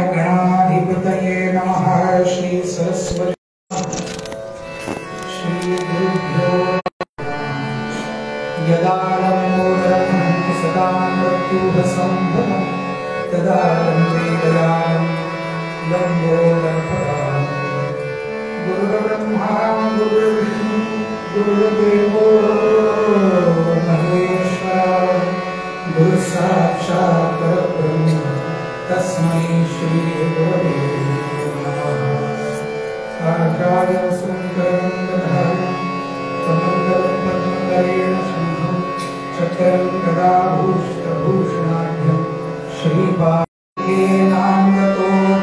श्रीमन्महागणाधिपतये नमः। श्री सरस्वती श्री गुरुभ्यो यदा लम्बोदरं सदा मृत्युभसंभवं तदा लम्बेदयां लम्बोदरपदां गुरुर्ब्रह्मा गुरुर्विष्णु गुरुर्देवो महेश्वरः गुरुः साक्षात् परब्रह्म तस्मै श्री गुरवे नमः। आचार्य सुन्दरं कमण्डलं पद्मकरेण शंखं चक्रं गदाभूषणाढ्यं श्रीपादेनामृतो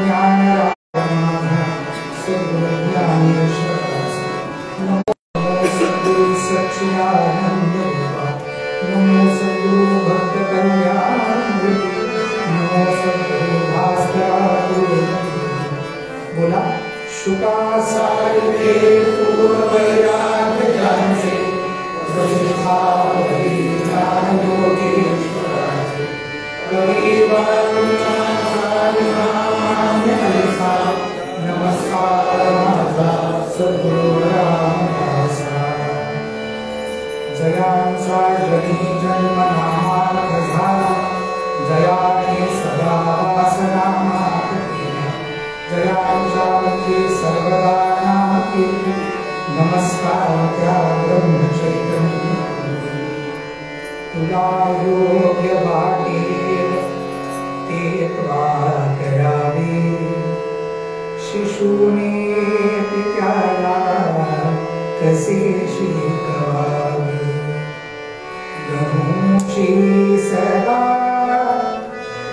ज्ञानरामाः सद्गुरुज्ञानेश्वराय नमो सद्गुरु सच्चिदानन्दरूपाय नमो सद्गुरु भक्तकल्याण नमो सद्गुरु भास्कराय। बोला शुकाचार्य पूर्ववैराग्य ज्ञान से नमस्कार सद्गुरु रामदास जयांसा जनी जन्म नामालधारा जयानि सदा वासनामा जयांसावती सर्वदा नामकी नमस्कार त्या ब्रह्मचैतन्य तुला योग्य वाटेल एक बार करावी शिशुने पित्याला कसे शिकवावे गहुची सदा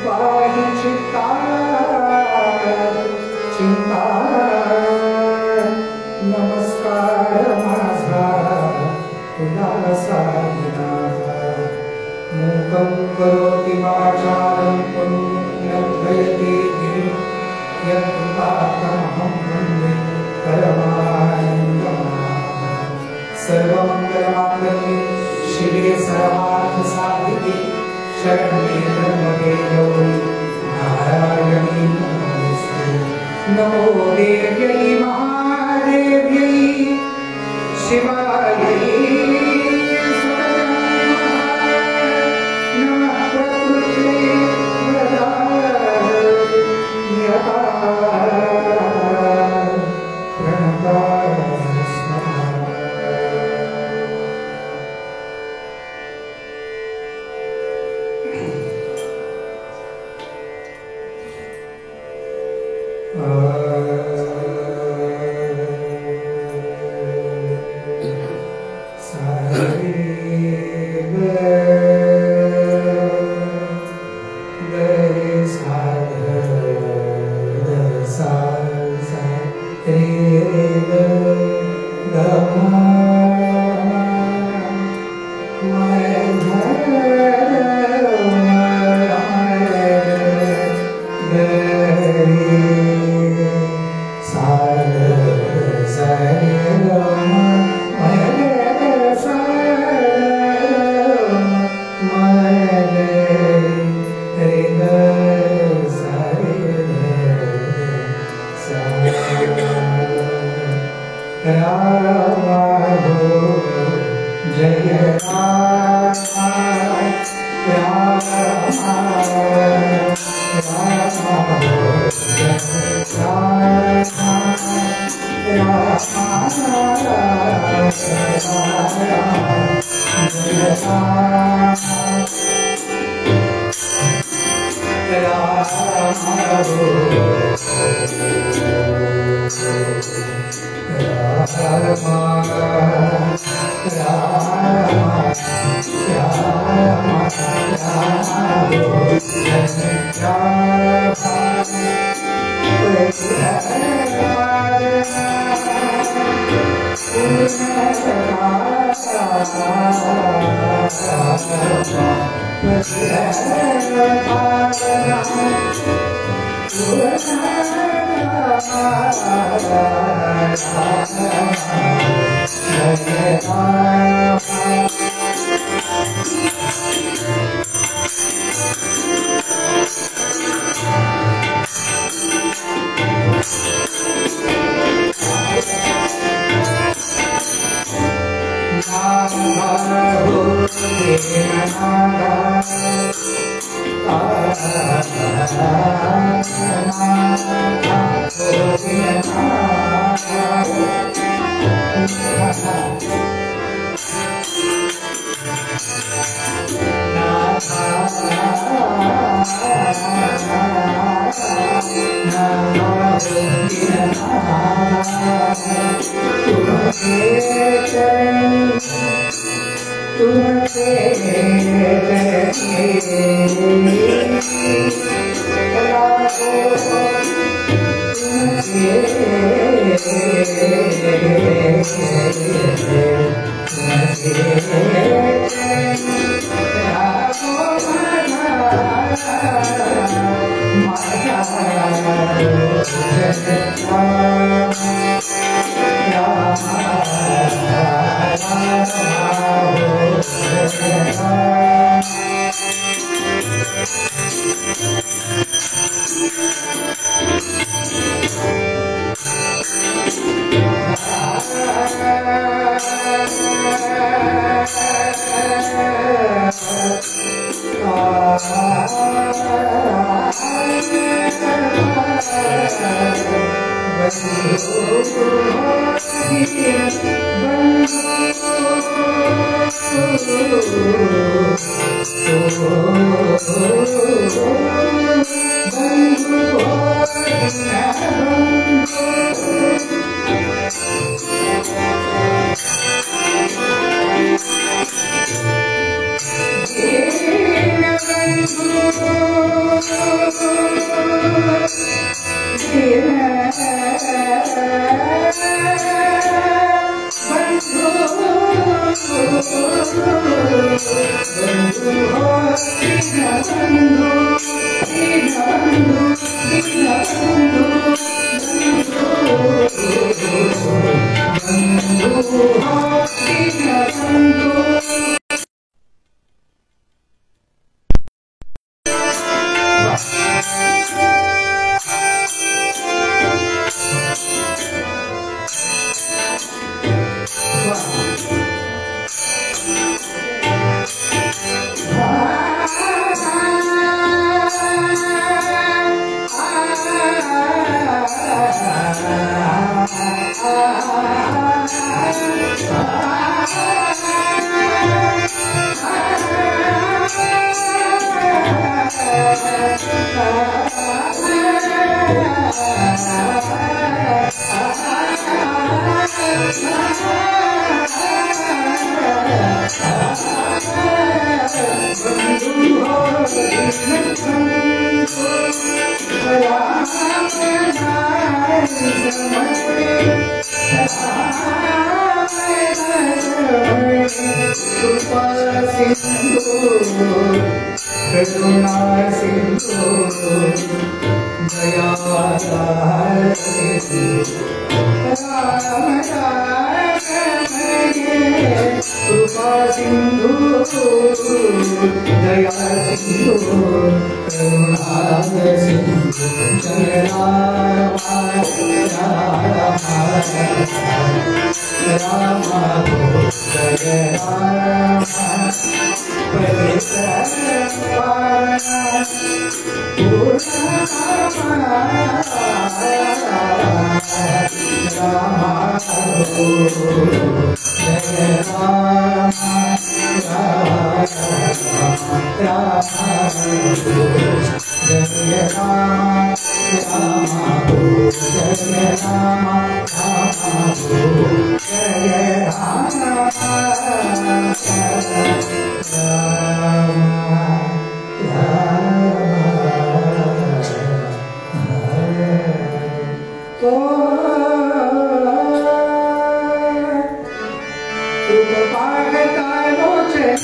वाही चिंता नमस्कार माझा तुला साधना मूकं करोति वाचालं पुण्यद्वयते गिरिं यत्कृपात्तमहं वन्दे परमानन्दमाधवं। सर्वमङ्गलमाङ्गल्ये शिवे सर्वार्थसाधिके शरण्ये त्र्यम्बके गौरी नारायणी नमोस्तुते। नमो देव्यै महादेव्यै शिवायै नमः प्रकृत्यै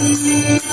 Bye.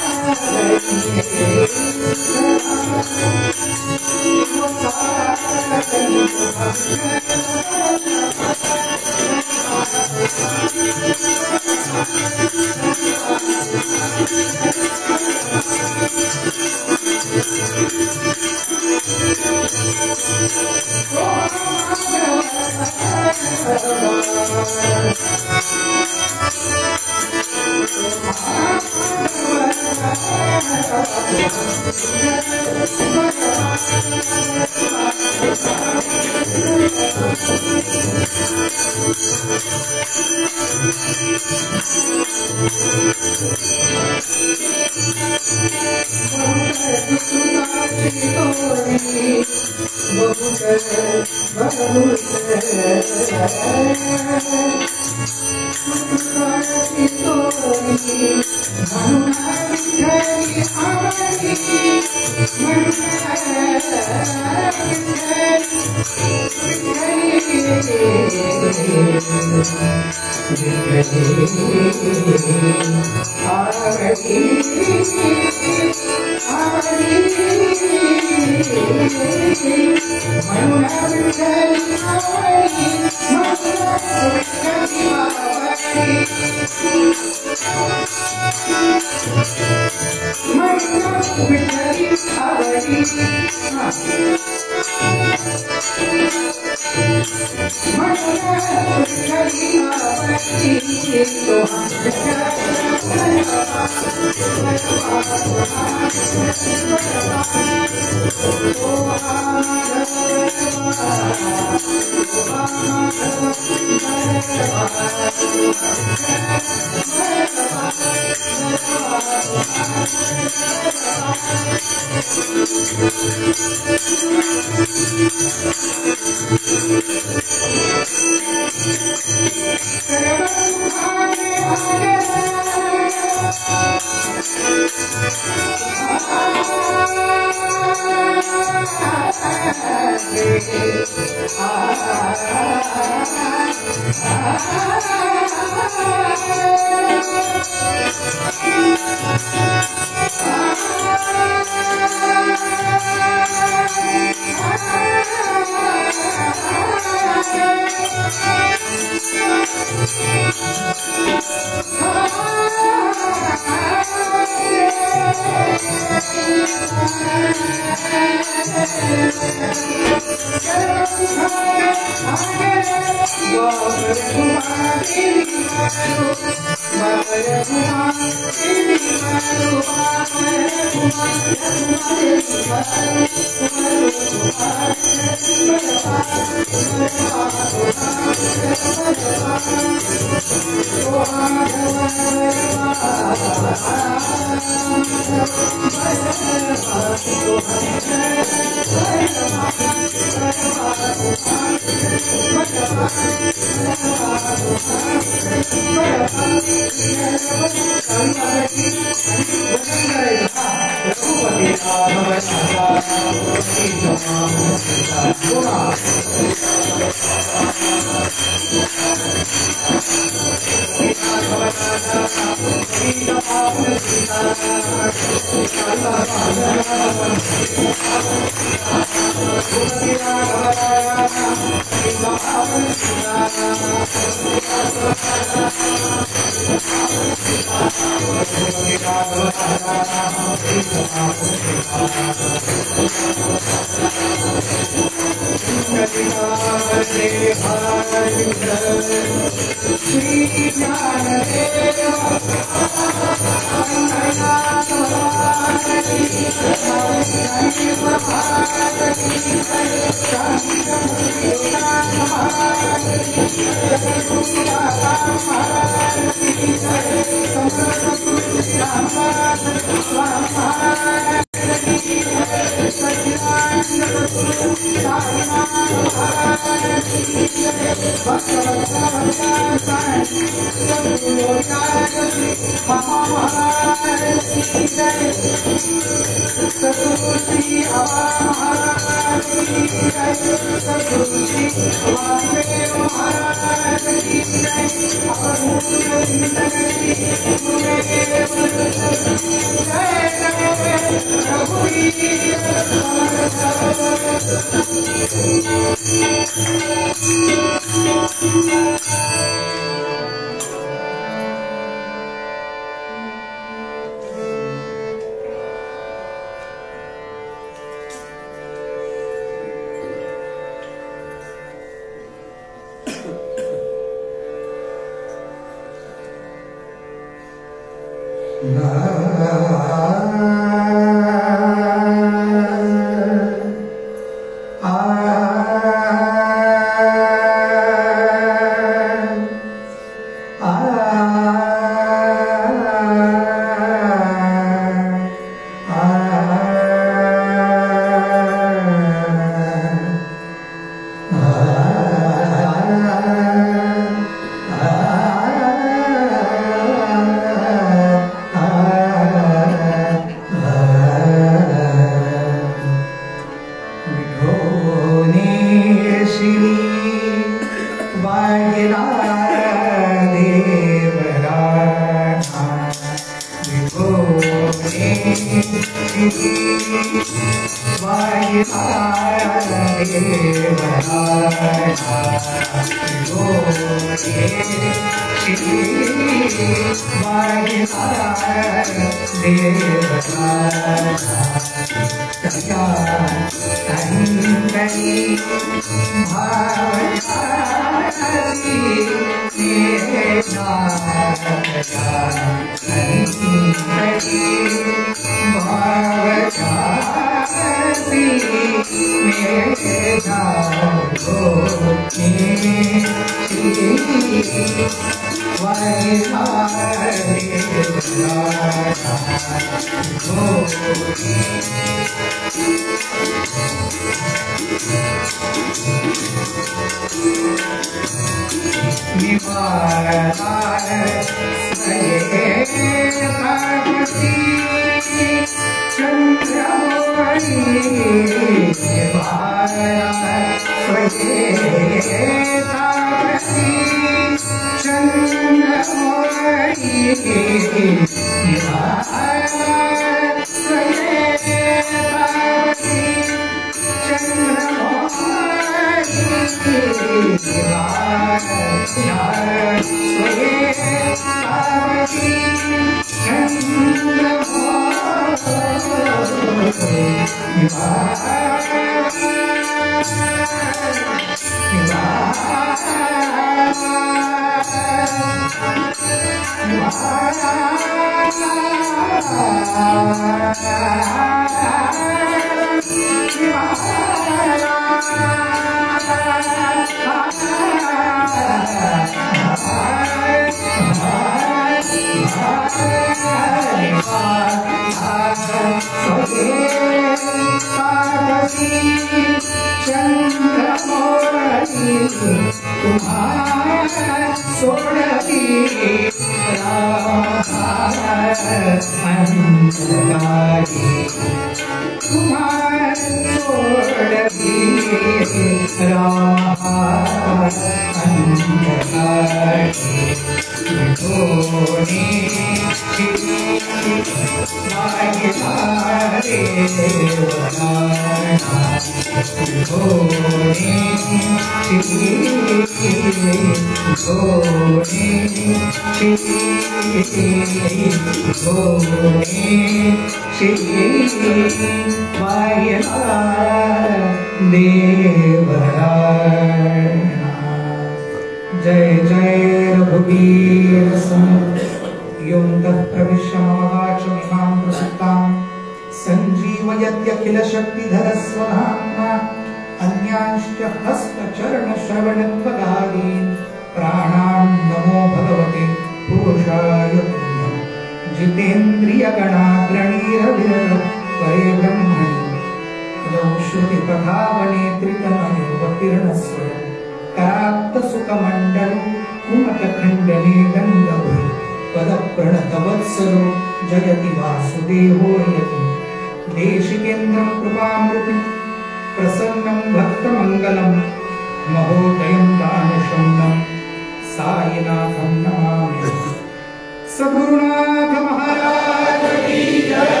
सद्गुरुनाथ महाराज की जय।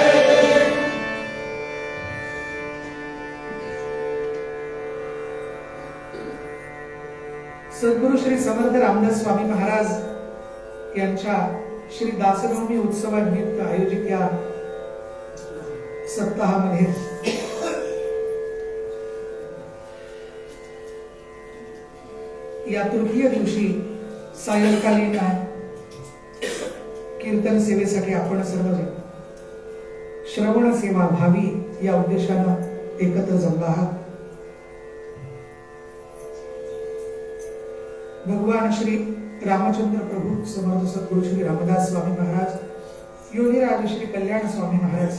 सद्गुरु श्री समर्थ रामदास स्वामी महाराज यांच्या श्री दासनवमी उत्सवानिमित्त आयोजित या सप्ताहामध्ये या तृतीय दिवशी सायंकालीन कीर्तन सेवेसाठी आपण सर्वजण श्रवण सेवा व्हावी या उद्देशानं एकत्र जमलो आहात। भगवान श्री रामचंद्र प्रभू समर्थ सद्गुरु श्री रामदास स्वामी महाराज, योगीराज श्री कल्याण स्वामी महाराज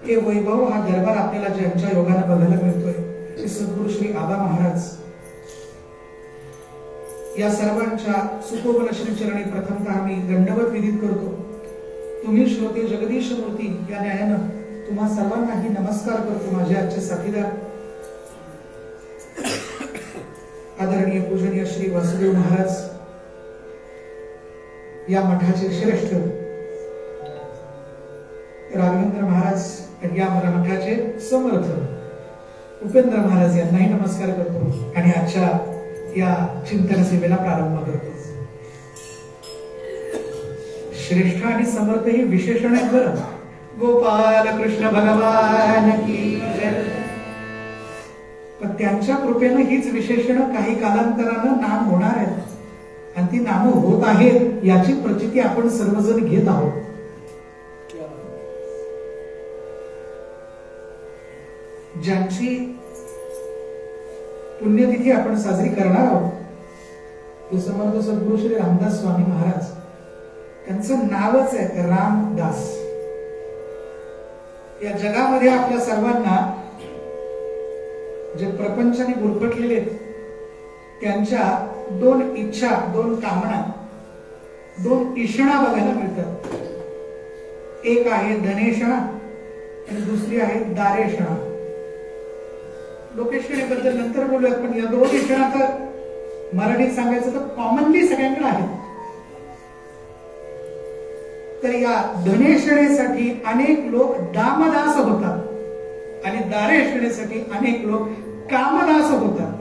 हे वैभव, हा दरबार आपल्याला ज्यांच्या योगाने बघायला मिळतोय ते सद्गुरु श्री आबा महाराज, या सर्वांच्या सुकोमल श्रीचरणी प्रथमतः मी दंडवत विधित करतो। तुम्ही श्रोते जगदीश मूर्ती या न्यायानं तुम्हा सर्वांनाही नमस्कार करतो। माझे आजचे साथीदार आदरणीय पूजनीय श्री वासुदेव महाराज, या मठाचे श्रेष्ठ राघवेंद्र महाराज, या मठाचे समर्थ उपेंद्र महाराज यांनाही नमस्कार करतो आणि आजच्या या चिंतन सेवेला प्रारंभ करतो। श्रेष्ठ आणि समर्थ ही विशेषण आहे बरं। गोपाल कृष्ण भगवान की जय। पण त्यांच्या कृपेनं हीच विशेषणं काही कालांतरानं नाम होणार आहेत आणि ती नामं होत आहेत याची प्रचिती आपण सर्वजण घेत आहोत। ज्यांची पुण्यतिथी आपण साजरी करणार आहोत ते समर्थ सद्गुरु श्री रामदास स्वामी महाराज, त्यांचं नावच आहे रामदास। या जगामध्ये आपल्या सर्वांना जे प्रपंचाने गुरफटलेले त्यांच्या दोन इच्छा, दोन कामना, दोन इषणा बघायला मिळतात। एक आहे धनेषणा आणि दुसरी आहे दारेषणा। लोकेशनेबद्दल नंतर बोलूयात, पण या दोन इषणा तर मराठीत सांगायचं तर कॉमनली सगळ्यांकडे आहेत। तर या धनेषणेसाठी अनेक लोक दामदास होतात आणि दारेषणेसाठी अनेक लोक कामदास होतात,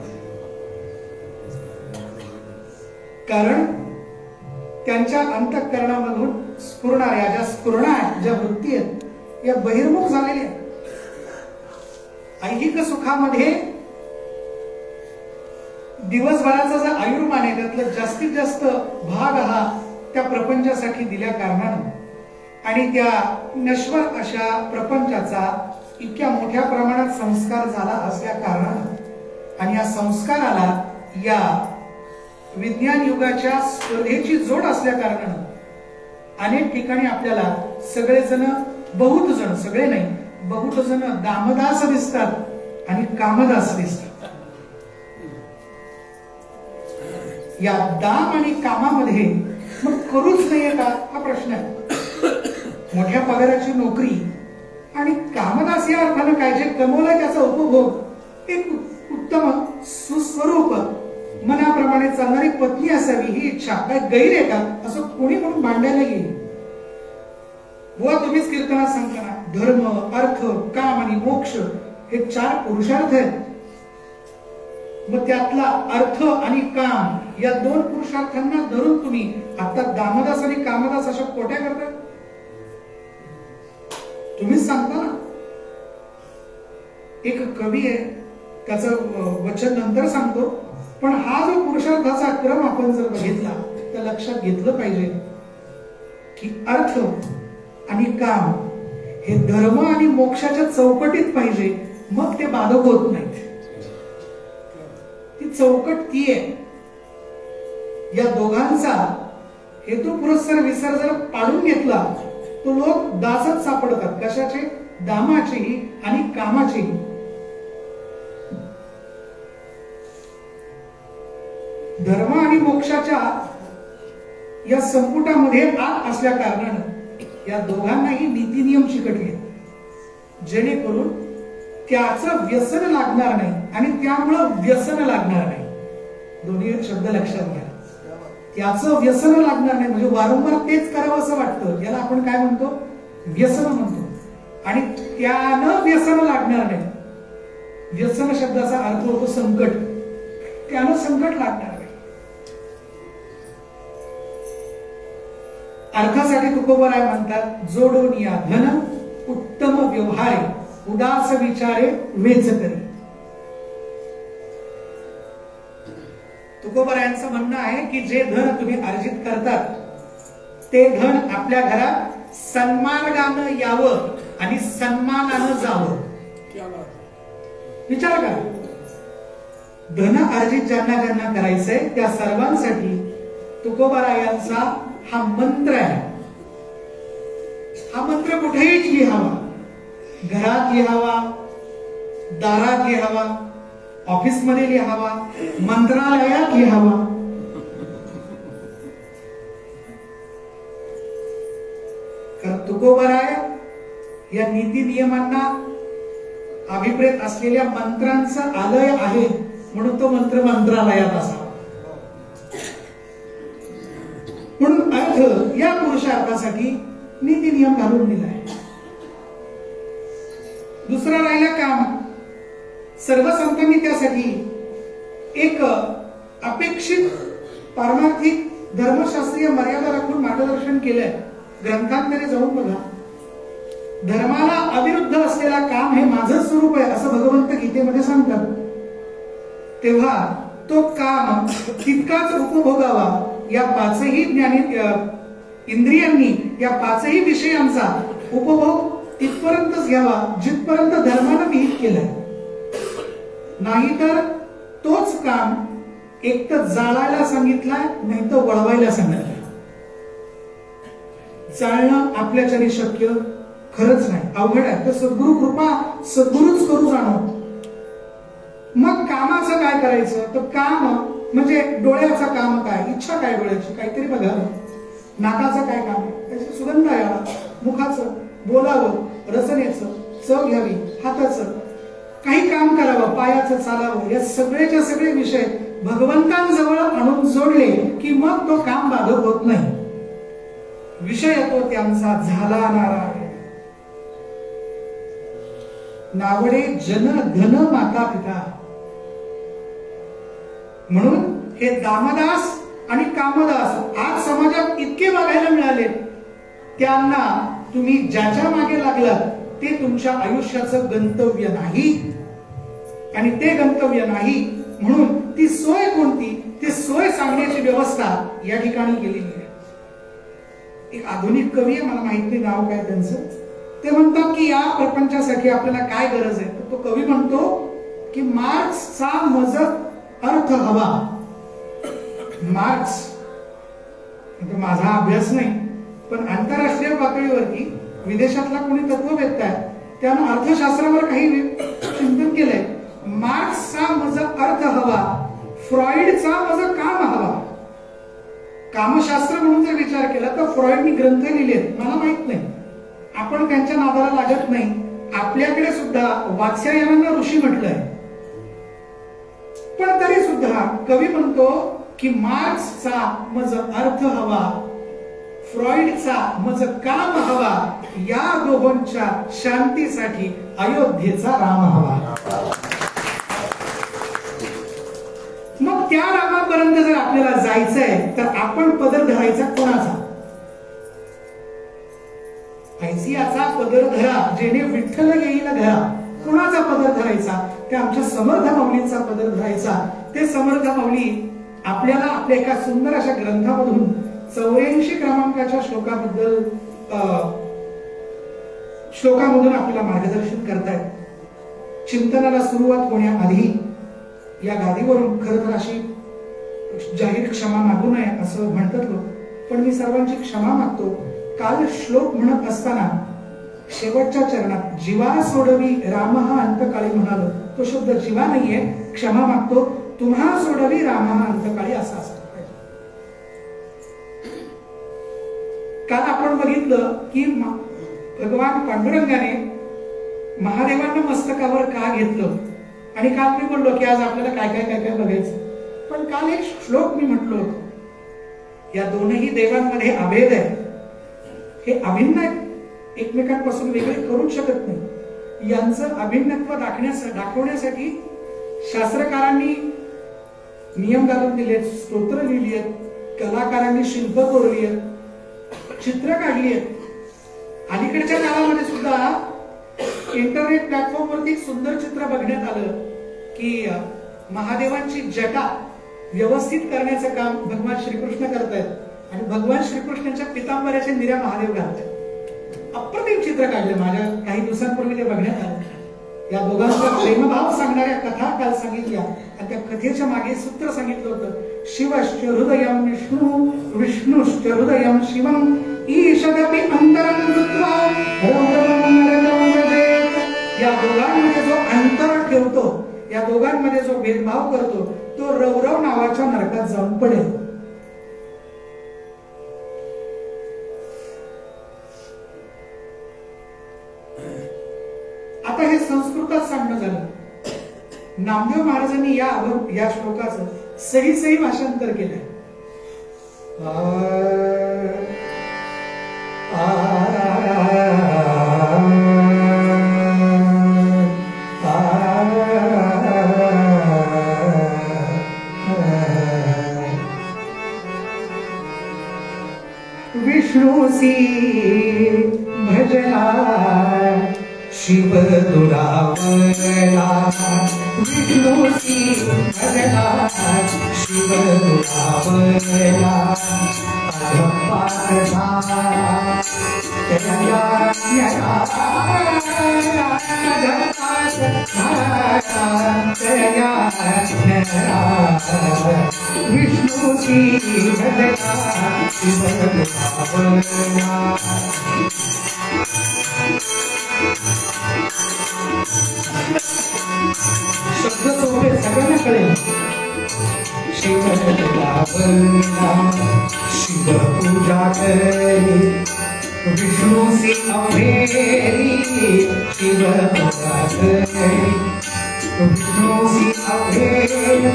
कारण त्यांच्या अंतःकरणामधून स्फुरणाऱ्या ज्या स्फुरणा आहेत, ज्या वृत्ती आहेत, या बहिर्मुख झालेल्या आहेत। ऐहिक सुखामध्ये दिवसभराचा जो आयुर्मान आहे त्यातला जास्तीत जास्त भाग हा त्या प्रपंचासाठी दिल्या कारणानं आणि त्या नश्वर अशा प्रपंचाचा इतक्या मोठ्या प्रमाणात संस्कार झाला असल्या कारणानं आणि या संस्काराला या विज्ञान युगाच्या स्पर्धेची जोड असल्या कारणानं अनेक ठिकाणी आपल्याला सगळेजण, बहुत जण, सगळे नाही, बहुत जण दामदास दिसतात आणि कामदास दिसतात। या दाम आणि कामामध्ये मग करूच नाहीये का हा प्रश्न आहे। मोठ्या पगाराची नोकरी आणि कामदास या अर्थानं काय, जे कमवलं त्याचा उपभोग, एक उत्तम सुस्वरूप मनाप्रमाणे चालणारी पत्नी असावी ही इच्छा काय गैर आहे का, असं कोणी म्हणून मांडायला येईल। बुवा तुम्हीच कीर्तनात सांगताना धर्म, अर्थ, काम आणि मोक्ष हे 4 पुरुषार्थ आहेत। मग त्यातला अर्थ आणि काम या 2 पुरुषार्थांना धरून तुम्ही आता दामदास आणि कामदास अशा कोट्या करता, तुम्हीच सांगता ना। एक कवी आहे, त्याचं वचन नंतर सांगतो, पण हा जो पुरुषार्थाचा क्रम आपण जर बघितला तर लक्षात घेतलं पाहिजे की अर्थ आणि काम हे धर्म आणि मोक्षाच्या चौकटीत पाहिजे, मग ते बाधक होत नाहीत। ती चौकट ती आहे। या दोघांचा हेतू पुरस्सर विसर जर पाडून घेतला तो लोक दासच सापडतात, कशाचे, दामाचेही आणि कामाचेही। धर्म आणि मोक्षाच्या या संपुटामध्ये आत असल्या कारणानं या दोघांनाही नीती नियम चिकटले, जेणेकरून त्याचं व्यसन लागणार नाही आणि त्यामुळं व्यसन लागणार नाही। दोन्ही शब्द लक्षात घ्या। त्याचं व्यसन लागणार नाही, म्हणजे वारंवार तेच करावं असं वाटतं, याला आपण काय म्हणतो, व्यसन म्हणतो. आणि त्यानं व्यसन लागणार नाही. व्यसन शब्दाचा अर्थ होतो संकट. त्यानं संकट लागणार नाही. अर्थासाठी तुकोबराय म्हणतात, जोडून या धन उत्तम व्यवहारे, उदास विचारे वेच करी. तुकोबरायांचं म्हणणं आहे की जे धन तुम्ही अर्जित करतात ते धन आपल्या घरात सन्मार्गानं यावं आणि सन्मानानं जावं. विचार करा, धन अर्जित ज्यांना ज्यांना करायचंय त्या सर्वांसाठी तुकोबरायांचा हा मंत्र आहे. हा मंत्र कुठेही लिहावा, घरात लिहावा, दारात लिहावा, ऑफिस मध्ये लिहावा, मंत्रालयात लिहावा. कारण तुकोबराय या नीती नियमांना अभिप्रेत असलेल्या मंत्रांचं आलय आहे, म्हणून तो मंत्र मंत्रालयात असावा. म्हणून अर्थ या पुरुषार्थासाठी नीती नियम घालून दिलाय. दुसरा राहिला काम. सर्व संतांनी त्यासाठी एक अपेक्षित पारमार्थिक धर्मशास्त्रीय मर्यादा राखून मार्गदर्शन केलंय. ग्रंथांमध्ये जाऊन बघा, धर्माला अविरुद्ध असलेला काम हे माझं स्वरूप आहे असं भगवंत गीतेमध्ये सांगतात. तेव्हा तो काम तितकाच उपभोगावा. या पाचही इंद्रियांनी या पाचही विषयांचा उपभोग तिथपर्यंतच घ्यावा जिथपर्यंत धर्मानं विहित केलंय. नाहीतर तोच काम एक तर जाळायला सांगितलाय, नाही तर वळवायला सांगितलंय. जाळणं आपल्याच्याने शक्य खरंच नाही, अवघड आहे. तर सद्गुरु कृपा, सद्गुरुच करू जाणं. मग कामाचं काय करायचं, तर काम म्हणजे डोळ्याचं काम काय, इच्छा काय डोळ्याची, काहीतरी बघावं. नाकाचं काय काम आहे, त्याची सुगंध यावा. मुखाचं बोलावं, रचनेचं चव घ्यावी, हाताचं काही काम करावं, पायाचं चालावं. या सगळेच्या सगळे विषय भगवंतांजवळ आणून जोडले की मग तो काम बाधक होत नाही. विषय तो त्यांचा झाला नारायण. नावडे जन धन माता पिता. म्हणून हे दामदास आणि कामदास आज समाजात इतके बघायला मिळाले. त्यांना तुम्ही ज्याच्या मागे लागलात ते तुमच्या आयुष्याचं गंतव्य नाही. आणि ते गंतव्य नाही म्हणून ती सोय कोणती, ती सोय सांगण्याची व्यवस्था या ठिकाणी केलेली आहे. एक आधुनिक कवी आहे, मला माहित नाही नाव काय त्यांचं. ते म्हणतात की या प्रपंचासाठी आपल्याला काय गरज आहे. तो कवी म्हणतो की मार्क्सचा मजक अर्थ हवा. मार्क्स माझा अभ्यास नाही, पण आंतरराष्ट्रीय पातळीवरती विदेशातला कोणी तत्ववेत्ता आहे त्यानं अर्थशास्त्रावर काही चिंतन केलंय. मार्क्सचा मजक अर्थ हवा, फ्रॉइडचा मजक काम हवा. कामशास्त्र म्हणून जर विचार केला तर फ्रॉइडनी ग्रंथ लिहिलेत, मला माहित नाही, आपण त्यांच्या नादाला लागत नाही. आपल्याकडे सुद्धा वात्स्यायनांना ऋषी म्हटलंय. पण तरी सुद्धा कवी म्हणतो की मार्क्सचा मज अर्थ हवा, फ्रॉइडचा मज काम हवा. या दोघांच्या शांतीसाठी अयोध्येचा राम हवा. मग त्या रामापर्यंत जर आपल्याला जायचंय तर आपण पदर धरायचा कोणाचा? ऐसियाचा पदर धरा जेणे विठ्ठल येईल घरा. कोणाचा पदर धरायचा? त्या आमच्या समर्थ माऊलींचा पदर धरायचा. ते समर्थ माऊली आपल्याला आपल्या एका सुंदर अशा ग्रंथामधून 84 क्रमांकाच्या श्लोकामधून आपल्याला मार्गदर्शन करतायत. चिंतनाला सुरुवात होण्याआधी या गादीवरून खरं तर अशी जाहीर क्षमा मागू नये असं म्हणतात लोक, पण मी सर्वांची क्षमा मागतो. काल श्लोक म्हणत असताना शेवटच्या चरणात जीवा सोडवी राम हा अंतकाळी म्हणालो. तो शब्द जीवा नाहीये, क्षमा मागतो. तुम्हा सोडवी राम हा अंतकाळी असा असतो. काल आपण बघितलं की भगवान पांडुरंगाने महादेवांना मस्तकावर का घेतलं, आणि काल मी बोललो की आज आपल्याला काय काय काय काय बघायचं. पण काल एक श्लोक मी म्हटलो होतो या दोनही देवांमध्ये अभेद आहे, हे अभिन्न एकमेकांपासून वेगळे करूच शकत नाही. यांचं अभिन्नत्व दाखवण्यासाठी शास्त्रकारांनी नियम घालून दिलेत, स्तोत्र लिहिली आहेत, कलाकारांनी शिल्प कोरली आहेत, चित्र काढली आहेत. अलीकडच्या काळामध्ये सुद्धा इंटरनेट प्लॅटफॉर्मवरती एक सुंदर चित्र बघण्यात आलं की महादेवांची जटा व्यवस्थित करण्याचं काम भगवान श्रीकृष्ण करतायत आणि भगवान श्रीकृष्णांच्या पितांबऱ्याच्या निर्या महादेव घालतायत. अप्रतिम चित्र काढलं. माझ्या काही दिवसांपूर्वी ते बघण्यात आलं. या दोघांचा प्रेमभाव सांगणाऱ्या कथा काल सांगितल्या आणि त्या कथेच्या मागे सूत्र सांगितलं होतं, शिवश्च हृदयं विष्णू विष्णुश्च हृदयं शिवं ईशदपि अंतरं कृत्वा रौरवं नरकं व्रजेत. या दोघांमध्ये जो अंतर ठेवतो, या दोघांमध्ये जो भेदभाव करतो, तो रौरव नावाच्या नरकात जाऊन पडेल. आता हे संस्कृतात सांगणं झालं. नामदेव महाराजांनी या श्लोकाचं सही भाषांतर केलंय. विष्णुसी भजला शिव दुरावला, विष्णुसी भजला शिव दुरावला. अधपात झाला विष्णुसी भजला शिव दुरावला. शब्द सोपे सगळ्यांना कळेल. शिव दुरावला शिव पूजा करी विष्णुसी अभेरी, शिव पूजा करी विष्णुसी अभेरी.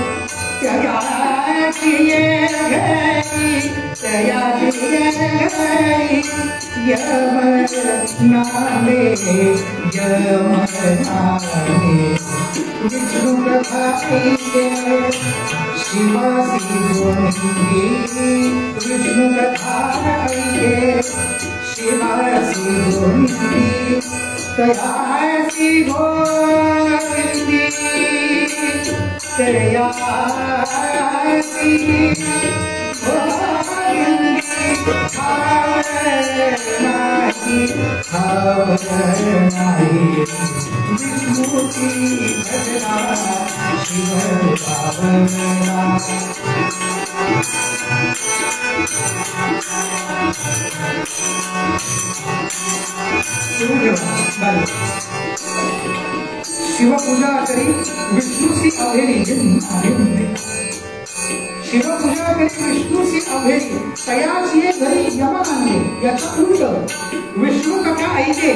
त्याची घरी त्याची घरी यमन नामे विष्णु कथा शिवासी गोविंदी, विष्णु कथा शिवासी गोविंदी, तयासी गोविंदी तयासी विष्णुसी भजना शिव दुरावला. शिवपूजा करी विष्णुसी अभेरी. शिवपूजा करी विष्णुसी अभेरी, तयाची घरी यमन आणले. याचा उलट विष्णू कथा ऐके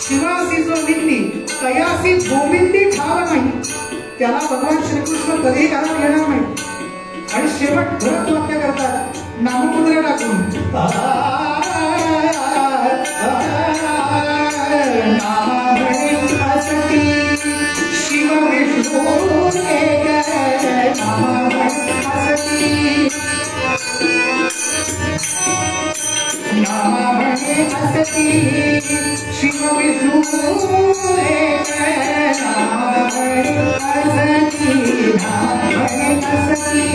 शिवासी जो निंदी, तयासी गोविंदी ठाव नाही. त्याला भगवान श्रीकृष्ण कधी घरात येणार नाही. आणि शेवट भरत वाक्य करतात नाममुद्रा टाकून, शिव विष्णू एक नामामणे असती, शिव विष्णू एक नामामणे असती, नामामणे असती.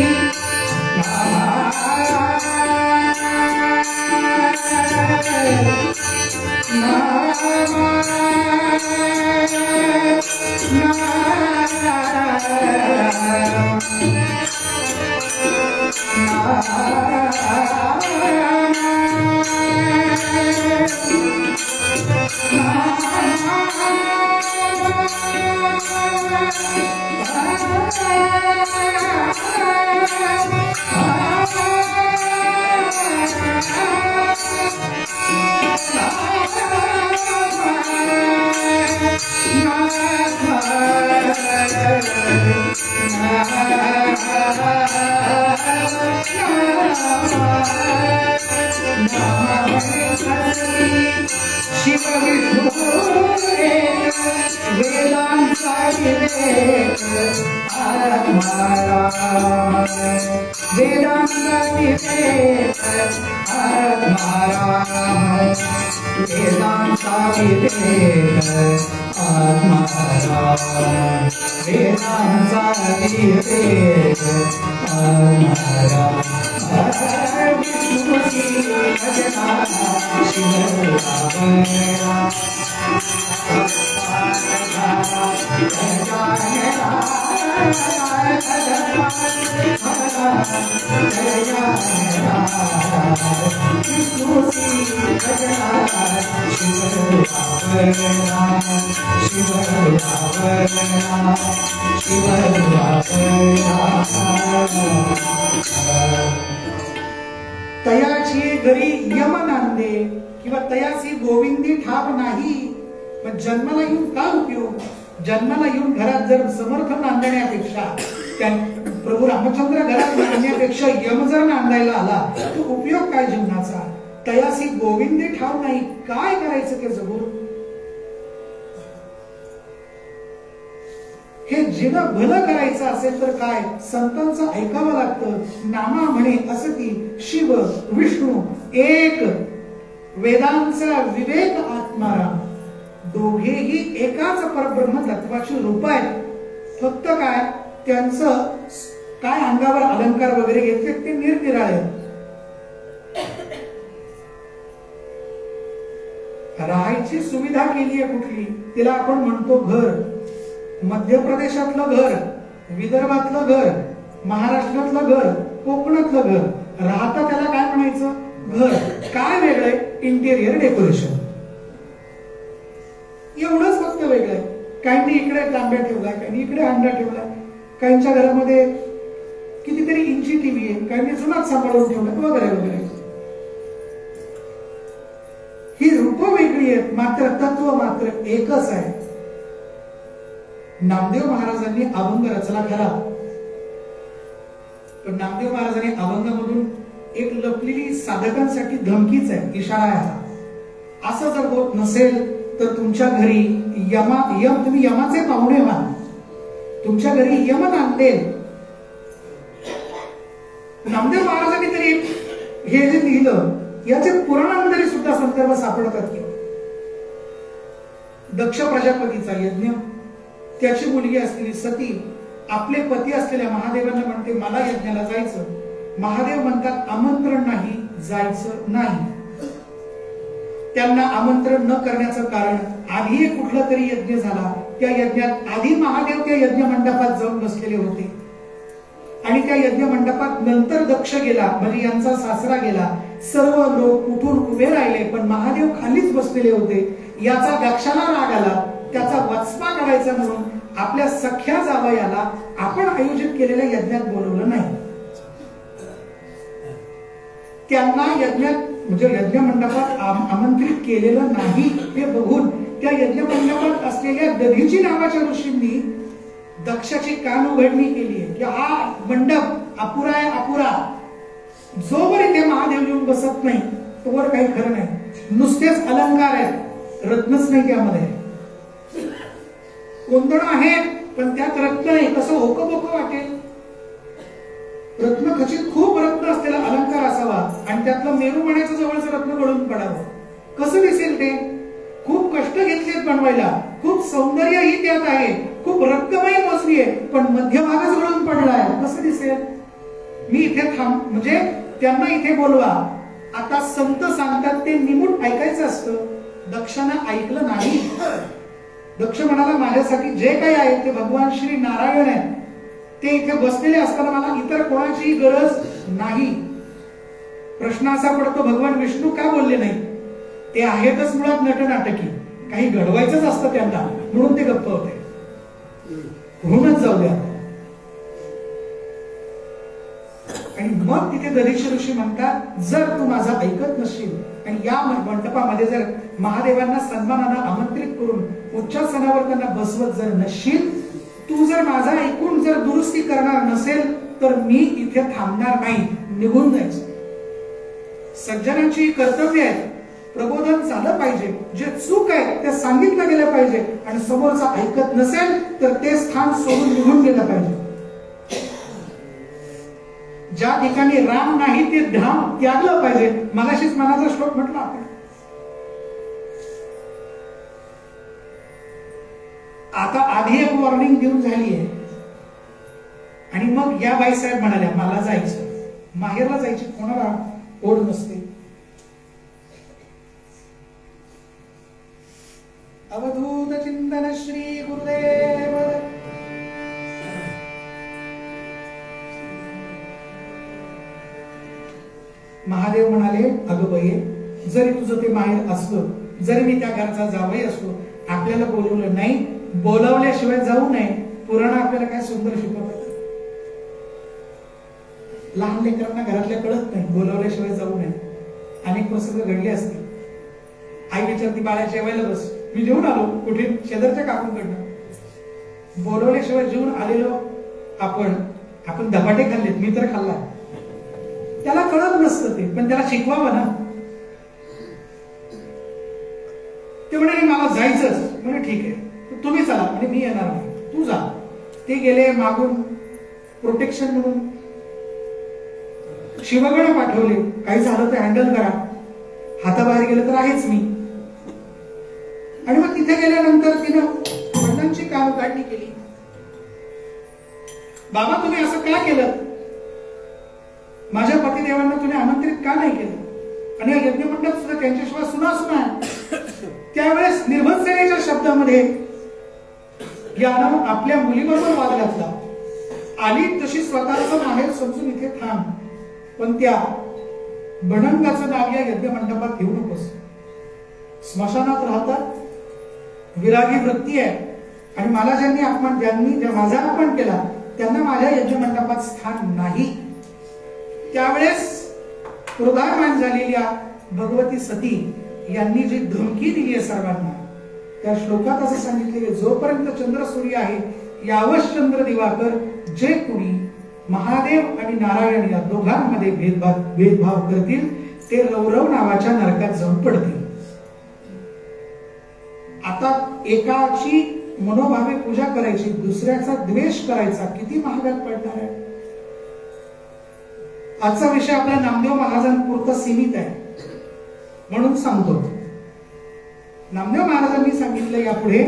शिव विष्णू वेदांचा विवेक आत्मा राम वेदांचा विवेक आत्मा राम वेदांचा विवेक आत्मा राम वेदांचा विवेक आत्मा राम विष्णु भजना शिव तयाची घरी यम नांदे किंवा तयाची गोविंदी ठाव नाही, पण जन्माला येऊन का उपयोग? जन्माला येऊन घरात जर समर्थ नांदण्यापेक्षा प्रभू रामचंद्र घरात नांदण्यापेक्षा यम जर नांदायला आला तर उपयोग काय जीवनाचा? तयासी गोविंदी ठाव नाही, काय करायचं ते जगून? हे जीवन भलं करायचं असेल तर काय संतांचं ऐकावं लागतं. नामा म्हणे असं की शिव विष्णू एक वेदांचा विवेक आत्माराम, दोघेही एकाच परब्रह्म तत्वाची रूप आहेत. फक्त काय त्यांचं काय अंगावर अलंकार वगैरे घेतले ते निरनिराळे. राहायची सुविधा केली आहे कुठली, तिला आपण म्हणतो घर. मध्य प्रदेशातलं घर, विदर्भातलं घर, महाराष्ट्रातलं घर, कोकणातलं घर, राहता त्याला काय म्हणायचं? घर. काय वेगळंय? Interior decoration. एवढंच फक्त वेगळंय. काहींनी इकडे तांब्या ठेवलाय, काही इकडे अंडा ठेवलाय, काहींच्या घरामध्ये कितीतरी इंची टीव्ही आहे, काहींनी जुनाच सांभाळून ठेवलाय वगैरे वगैरे. ही रूप वेगळी आहेत, मात्र तत्व मात्र एकच आहे. नामदेव महाराजांनी अभंग रचला खरा, पण नामदेव महाराजांनी अभंगामधून एक लपलेली साधकांसाठी धमकीच आहे, इशारा आहे. असं जर होत नसेल तर तुमच्या घरी तुम्ही यमाचे पाहुणे व्हा, तुमच्या घरी यम नांदेल. नामदेव महाराजांनी तरी हे जे लिहिलं याचे पुराणांमध्ये सुद्धा संदर्भ सापडतात की दक्ष प्रजापतीचा यज्ञ, त्याची मुलगी असलेली सती आपले पती असलेल्या महादेवांना म्हणते मला यज्ञाला जायचं. महादेव म्हणतात आमंत्रण नाही, जायचं नाही. त्यांना आमंत्रण न करण्याचं कारण आधी एक कुठला तरी यज्ञ झाला, त्या यज्ञात आधी महादेव त्या यज्ञ मंडपात जाऊन बसलेले होते आणि त्या यज्ञ मंडपात नंतर दक्ष गेला, म्हणजे यांचा सासरा गेला. सर्व लोक उठून उभे राहिले पण महादेव खालीच बसलेले होते. याचा दक्षाला राग आला, त्याचा वचपा करायचा म्हणून आपल्या सख्या जावयाला आपण आयोजित केलेल्या यज्ञात बोलवलं नाही. त्यांना यज्ञात म्हणजे यज्ञ मंडपात आमंत्रित केलेलं नाही हे बघून त्या यज्ञ मंडपात असलेल्या दधीची नावाच्या ऋषींनी दक्षाची कान उघडणी केली आहे की हा मंडप अपुरा आहे, अपुरा. जोवर इथे महादेव येऊन बसत नाही तोवर काही खरं नाही. नुसतेच अलंकार आहेत, रत्नच नाही त्यामध्ये. कोंदण आहेत पण त्यात रत्न नाही, कसं होकं बोकं वाटेल. रत्न खचित खूप रत्न असलेला अलंकार असावा आणि त्यातलं मेरू म्हणायचं जवळचं रत्न गळून पडावं, कसं दिसेल ते? खूप कष्ट घेतलेत बनवायला, खूप सौंदर्यही त्यात आहे, खूप रत्नमय मोजली आहे, पण मध्यभागच गळून पडलाय, कसं दिसेल? मी इथे म्हणजे त्यांना इथे बोलवा. आता संत सांगतात ते निमूट ऐकायचं असतं. दक्षानं ऐकलं नाही. दक्ष म्हणाला माझ्यासाठी जे काही आहे ते भगवान श्री नारायण आहे, ते इथे बसलेले असताना मला इतर कोणाची गरज नाही. प्रश्न असा पडतो भगवान विष्णू का बोलले नाही? ते आहेतच मुळात नटनाटकी, काही घडवायचंच असतं त्यांना म्हणून ते गप्प होते. म्हणूनच जाऊ द्या. आणि मग तिथे दधीची ऋषी म्हणतात जर तू माझा ऐकत नसशील आणि या मंडपामध्ये जर महादेवांना सन्मानानं आमंत्रित करून उच्चासनावर त्यांना बसवत जर नसशील, तू जर माझा ऐकून जर दुरुस्ती करणार नसेल तर मी इथे थांबणार नाही, निघून जायचं. सज्जनांची कर्तव्य आहेत, प्रबोधन झालं पाहिजे, जे चूक आहे ते सांगितलं गेलं पाहिजे आणि समोरचा ऐकत नसेल तर ते स्थान सोडून निघून गेलं पाहिजे. ज्या ठिकाणी राम नाही ते धाम त्यागलं पाहिजे. मगाशीच मनाचा श्लोक म्हटला आपण. आता आधी एक वॉर्निंग देऊन झाली आहे आणि मग या बाईसाहेब म्हणाल्या मला जायचं. माहेरला जायची कोणाला ओढ नसते. अवधूत चिंतन श्री गुरुदेव. महादेव म्हणाले अगं बाई, जरी तुझं ते माहेर असलं, जरी मी त्या घरचा जावई असलो, आपल्याला बोलवलं नाही, बोलावल्याशिवाय जाऊ नये. पुराण आपल्याला काय सुंदर शिकवतात. लहान लेकरांना घरातल्या कळत नाही बोलावल्याशिवाय जाऊ नये. अनेक प्रसंग घडले असतील. आई विचारती बाळा जेवायला बस. मी जेवून आलो. कुठे? शेजारच्या काकूंकडनं. बोलवल्याशिवाय जेवून आलेलो आपण धपाटे खाल्लेत. मी तर खाल्ला. त्याला कळत नसतं ते, पण त्याला शिकवावं ना. ते म्हणे मला जायचंच. म्हणजे ठीक आहे, तुम्ही चला. म्हणजे मी येणार नाही, तू जा. ते गेले मागून प्रोटेक्शन म्हणून. शिवगण पाठवले, काही झालं तर हँडल करा. हाताबाहेर गेलं तर आहेच मी. आणि मग तिथे गेल्यानंतर तिनं वडिलांची काढणी केली. बाबा तुम्ही असं का केलं? माझ्या पतिदेवांना तुम्ही आमंत्रित का नाही केलं? आणि या यज्ञमंडप सुद्धा त्यांच्याशिवाय सुना आहे. त्यावेळेस निर्भत्सेनेच्या शब्दामध्ये यानं आपल्या मुलीबरोबर वाद घातला. आली तशी स्वतःचं माहेर समजून इथे थांब, पण त्या भणंगाचं नाव या यज्ञमंडपात घेऊ नकोस. स्मशानात राहतात, विरागी वृत्ती आहे. आणि मला ज्यांनी माझा अपमान केला त्यांना माझ्या यज्ञमंडपात स्थान नाही. त्यावेळेस क्रोधायमान झालेल्या भगवती सती यांनी जी धमकी दिली आहे सर्वांना, त्या श्लोकात असं सांगितले, जोपर्यंत चंद्र सूर्य आहे यावश चंद्र दिवाकर, जे कुणी महादेव आणि नारायण या दोघांमध्ये भेदभाव करतील ते रौरव नावाच्या नरकात जाऊन पडतील. आता एकाची मनोभावे पूजा करायची, दुसऱ्याचा द्वेष करायचा, किती महागात पडणार आहे. आजचा विषय आपल्या नामदेव महाराजांपुरता सीमित आहे म्हणून सांगतो. नामदेव महाराजांनी सांगितलं यापुढे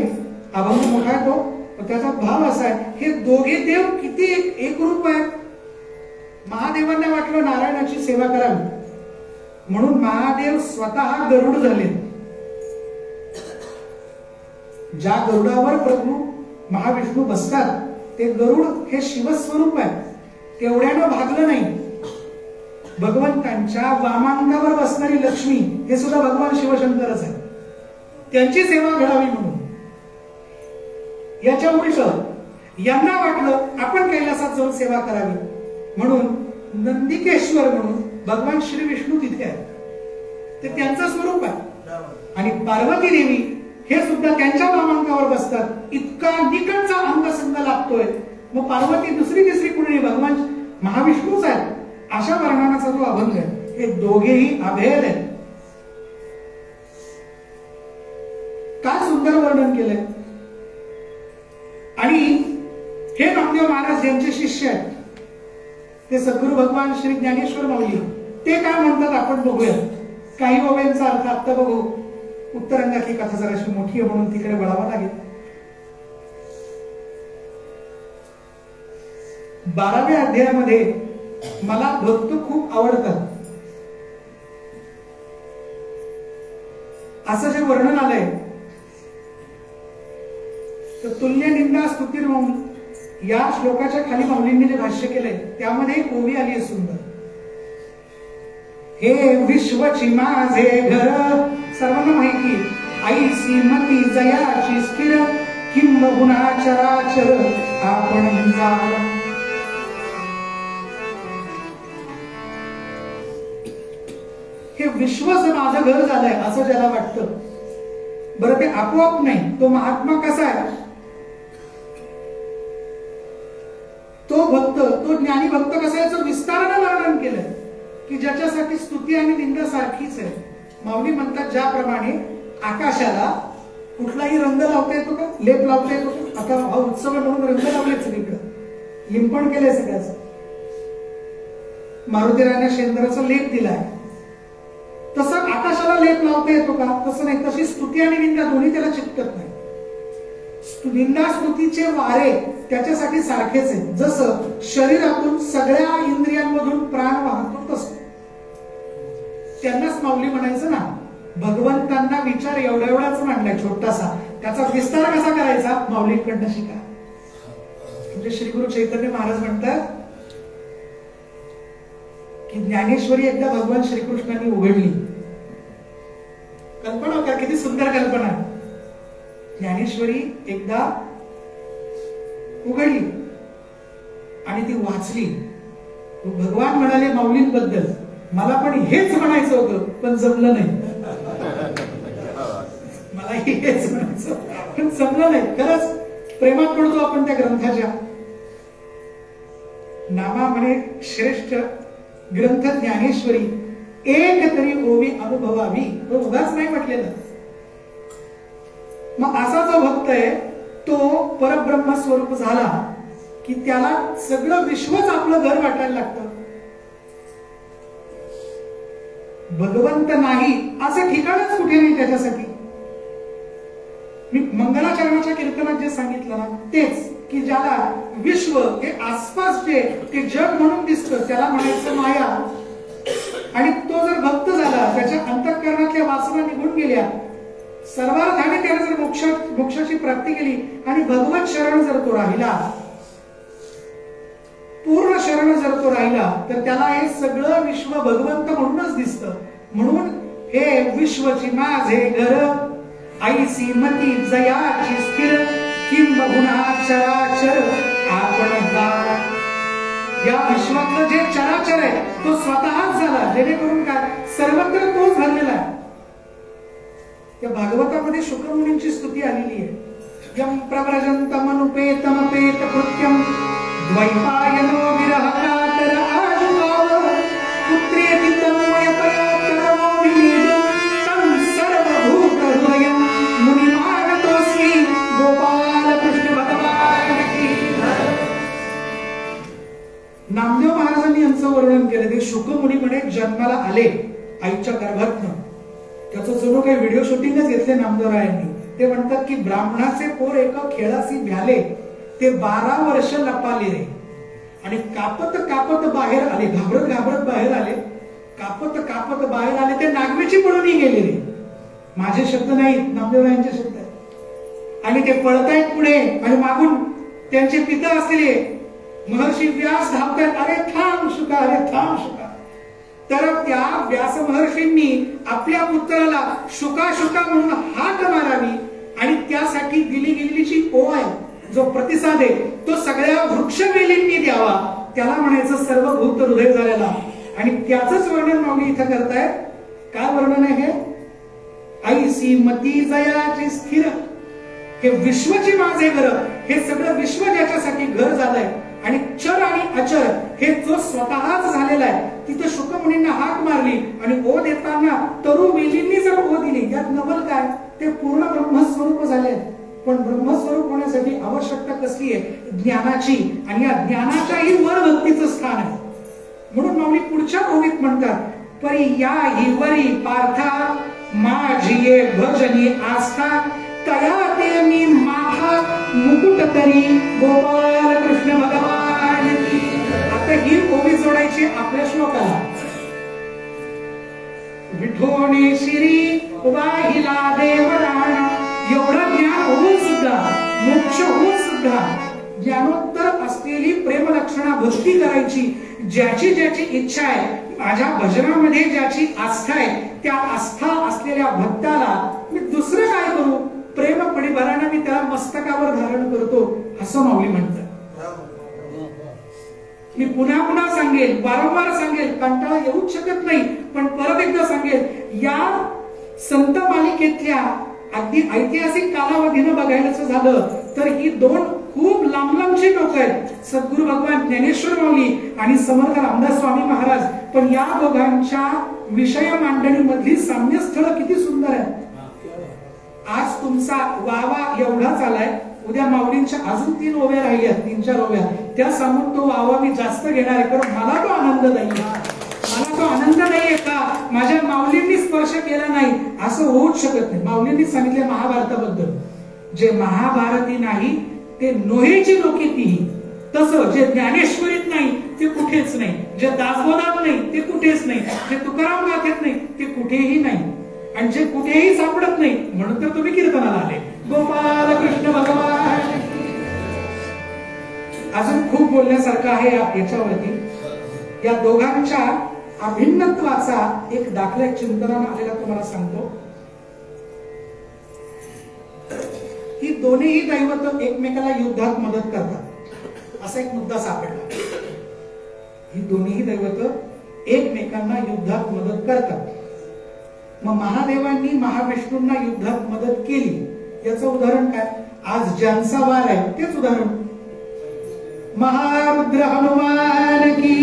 अभंग मोठा आहे तो, त्याचा भाव असा आहे, हे दोघे देव किती एक रूप आहेत. महादेवांना वाटलं नारायणाची सेवा करावी म्हणून महादेव स्वतः गरुड झाले. ज्या गरुडावर प्रभू महाविष्णू बसतात ते गरुड हे शिवस्वरूप आहे. तेवढ्यानं भागलं नाही. भगवंतांच्या वामांगावर बसणारी लक्ष्मी हे सुद्धा भगवान शिवशंकरच आहे. त्यांची सेवा घडावी म्हणून. याच्या उलट यांना वाटलं आपण कैलासात जाऊन सेवा करावी म्हणून नंदिकेश्वर म्हणून भगवान श्री विष्णू तिथे आहे. ते त्यांचं स्वरूप आहे. आणि पार्वती देवी हे सुद्धा त्यांच्या वामांगावर बसतात. इतका निकटचा अंगसंग लागतोय. मग पार्वती दुसरी तिसरी कुणी भगवान महाविष्णूच आहे. अशा वर्णनाचा जो अभंग आहे, हे दोघेही अभेद आहेत. काय सुंदर वर्णन केलंय. आणि हे नामदेव महाराज यांचे शिष्य आहेत, ते सद्गुरु भगवान श्री ज्ञानेश्वर माऊली, ते काय म्हणतात आपण बघूया. काही ओव्यांचा अर्थ आता बघू. उत्तरांगातली कथा जराशी मोठी आहे म्हणून तिकडे वळावं लागेल. 12व्या अध्यायामध्ये मला भक्त खूप आवडतात असं जे वर्णन आलंय, तर तुल्य निंदा स्तुतीर मौनी या श्लोकाच्या खाली माऊलींनी जे भाष्य केलंय त्यामध्ये एक ओवी आली आहे सुंदर. हे विश्वची माझे घर, सर्वांना माहिती, ऐसी मती जयाची स्थिर, किंबहुना चराचर आपण जाण. हे विश्वच माझं घर झालंय असं ज्याला वाटतं, बरं ते आपोआप नाही. तो महात्मा कसा आहे, तो भक्त, तो ज्ञानी भक्त कसा याचं विस्तारानं वर्णन केलंय. की ज्याच्यासाठी स्तुती आणि निंदा सारखीच आहे. माऊली म्हणतात ज्याप्रमाणे आकाशाला कुठलाही रंग लावता येतो का, लेप लावता येतो का? आता हा उत्सव आहे म्हणून रंग लावले सगळीकडे, लिंपण केलंय सगळ्याच. मारुतीरायाने शेंदराचा लेप दिलाय, तसं आकाशाला लेप लावता येतो का? तसं नाही. तशी स्तुती आणि निंदा दोन्ही त्याला चिकटत नाही. निंदा स्तुतीचे वारे त्याच्यासाठी सारखेच आहेत. जसं शरीरातून सगळ्या इंद्रियांमधून प्राण वाहतो तसं त्यांनाच माऊली म्हणायचं ना. भगवंतांना विचार एवढा एवढाच मांडलाय छोटासा, त्याचा विस्तार कसा करायचा माऊलींकडनं शिका. म्हणजे श्री गुरु चैतन्य महाराज म्हणतात की ज्ञानेश्वरी एकदा भगवान श्रीकृष्णांनी उघडली. कल्पना का, किती सुंदर कल्पना आहे. ज्ञानेश्वरी एकदा उघडली आणि ती वाचली. भगवान म्हणाले माऊलींबद्दल, मला पण हेच म्हणायचं होतं पण जमलं नाही. मला हेच म्हणायचं पण जमलं नाही. खरंच प्रेमात पडतो आपण त्या ग्रंथाच्या. नामा म्हणे श्रेष्ठ ग्रंथ ज्ञानेश्वरी, एक तरी ओवी अनुभवावी. तो उगाच नाही म्हटलेलं. मग असा जो भक्त आहे तो परब्रह्म स्वरूप झाला की त्याला सगळं विश्वच आपलं घर वाटायला लागतं. भगवंत नाही असं ठिकाणच कुठे नाही त्याच्यासाठी. मी मंगलाचरणाच्या कीर्तनात जे सांगितलं ना तेच, की ज्याला विश्व हे आसपास जे ते जग म्हणून दिसतं त्याला म्हणायचं माया. आणि तो जर भक्त झाला, त्याच्या अंतःकरणातल्या वासना निघून गेल्या, सर्वार्थाने त्याने जर मोक्षाची प्राप्ती केली आणि भगवत शरण जर तो राहिला, पूर्ण शरण जर तो राहिला, तर त्याला हे सगळं विश्व भगवंत म्हणूनच दिसतं. म्हणून हे विश्वची माझे घर, ऐसी मती जयाची स्थिर, किंबहुना चराचर आपण दार. या विश्वातलं जे चराचर आहे तो स्वतःच झाला, जेणेकरून काय सर्वत्र तोच भरलेला आहे. या भागवतामध्ये शुक्रमुनींची स्तुती आलेली आहे. यम प्रव्रजन्तमनुपेतमपेत कृत्यम द्वैपायनो विरहकातर आजुभाव पुत्रेति तन्मयतया तनमो विलीन तं सर्वभूत हृदयं मुनिमानतोऽस्मि गोपाल कृष्ण भगवान की. नामदेव महाराजांनी यांचं वर्णन केलं. ते शुकमुनी म्हणे जन्माला आले आईच्या गर्भातनं. त्याचं जणू काही व्हिडिओ शूटिंगच घेतले नामदेवरायांनी. ते म्हणतात की ब्राह्मणाचे पोर एका खेळाशी भ्याले, ते 12 वर्ष लपाले रे. आणि कापत कापत बाहेर आले, घाबरत घाबरत बाहेर आले, कापत कापत बाहेर आले, ते नागवेची पळून गेले रे. माझे शब्द नाहीत, नामदेवरायांचे शब्द आहेत. आणि ते पळतायत पुढे आणि मागून त्यांचे पिता असलेले महर्षी व्यास धावतात. अरे थांब शुका, अरे थांब शुका. तर त्या व्यास महर्षींनी आपल्या पुत्राला शुका शुका म्हणून हाक मारावी आणि त्यासाठी दिली गेलेली जी ओळ आहे, जो प्रतिसाद आहे, तो सगळ्या वृक्षवेलींनी द्यावा. त्याला म्हणायचं सर्वभूत हृदय झालेला. आणि त्याचंच वर्णन माऊली इथं करतायत. काय वर्णन आहे हे? ऐसी मती जयाची स्थिर, हे विश्वची माझे घर, हे सगळं विश्व ज्याच्यासाठी घर झालंय. आणि चर आणि अचर हे जो स्वतःच झालेला आहे, तिथे शुकमुनींना हाक मारली आणि ओ देताना तरु वेलींनी जर ओ दिली, यात नवल काय? ते पूर्ण ब्रह्मस्वरूप झाले. पण ब्रह्मस्वरूप होण्यासाठी आवश्यकता कसली आहे? ज्ञानाची. आणि या ज्ञानाच्याही वर भक्तीचं स्थान आहे. म्हणून माऊली पुढच्या ओवीत म्हणतात, परी या ही वरी पार्था माझी ये भजनी आस्था, तया ते मी माथा मुकुट तरी गोपाल कृष्ण भगवान की. आता ही ओवी जोडायची आपल्या श्लोकाला. विठोणे शिरी वाहिला देवराण. एवढं ज्ञान होऊन सुद्धा, मोक्ष होऊन सुद्धा ज्ञानोत्तर असलेली प्रेम लक्षणा भक्ती करायची. ज्याची ज्याची इच्छा आहे, माझ्या भजनामध्ये ज्याची आस्था आहे, त्या आस्था असलेल्या भक्ताला मी दुसरं काय करू? प्रेम परिभराने मी त्याला मस्तकावर धारण करतो, असं माऊली म्हणतात. मी पुन्हा पुन्हा सांगेल, वारंवार सांगेल, कंटाळा येऊच शकत नाही, पण परत एकदा सांगेल. या संत मालिकेतल्या अगदी ऐतिहासिक कालावधीनं बघायचं झालं तर ही 2 खूप लांब लांबची लोक आहेत, सद्गुरू भगवान ज्ञानेश्वर माऊली आणि समर्थ रामदास स्वामी महाराज. पण या दोघांच्या विषय मांडणीमधली साम्यस्थळ किती सुंदर आहे. आज तुमचा वावा एवढाच आलाय, उद्या माऊलींच्या अजून 3 ओव्या राहिल्या, 3-4 ओव्या, त्या सांगून तो वावा मी जास्त घेणार आहे. कारण मला तो आनंद नाहीये, मला तो आनंद नाहीये का माझ्या माऊलींनी स्पर्श केला नाही, असं होऊच शकत नाही. माऊलींनी सांगितले महाभारताबद्दल, जे महाभारती नाही ते नोहेची लोके तीही. तसं जे ज्ञानेश्वरीत नाही ते कुठेच नाही, जे दासबोधात नाही ते कुठेच नाही, जे तुकाराम गाथेत नाही ते कुठेही नाही, आणि जे कुठेही सापडत नाही म्हणून तर तुम्ही कीर्तनाला आले. गोपाल कृष्ण भगवान. अजून खूप बोलण्यासारखं आहे याच्यावरती. या दोघांच्या अभिन्नत्वाचा एक दाखला एक चिंतनानं आलेला तुम्हाला सांगतो. ही दोन्ही दैवत एकमेकाला युद्धात मदत करतात, असा एक मुद्दा सापडला. ही दोन्ही दैवत एकमेकांना युद्धात मदत करतात. मग महादेवांनी महाविष्णूंना युद्धात मदत केली, याचं उदाहरण काय? आज ज्यांचा वार आहे तेच उदाहरण. महारुद्र हनुमान की.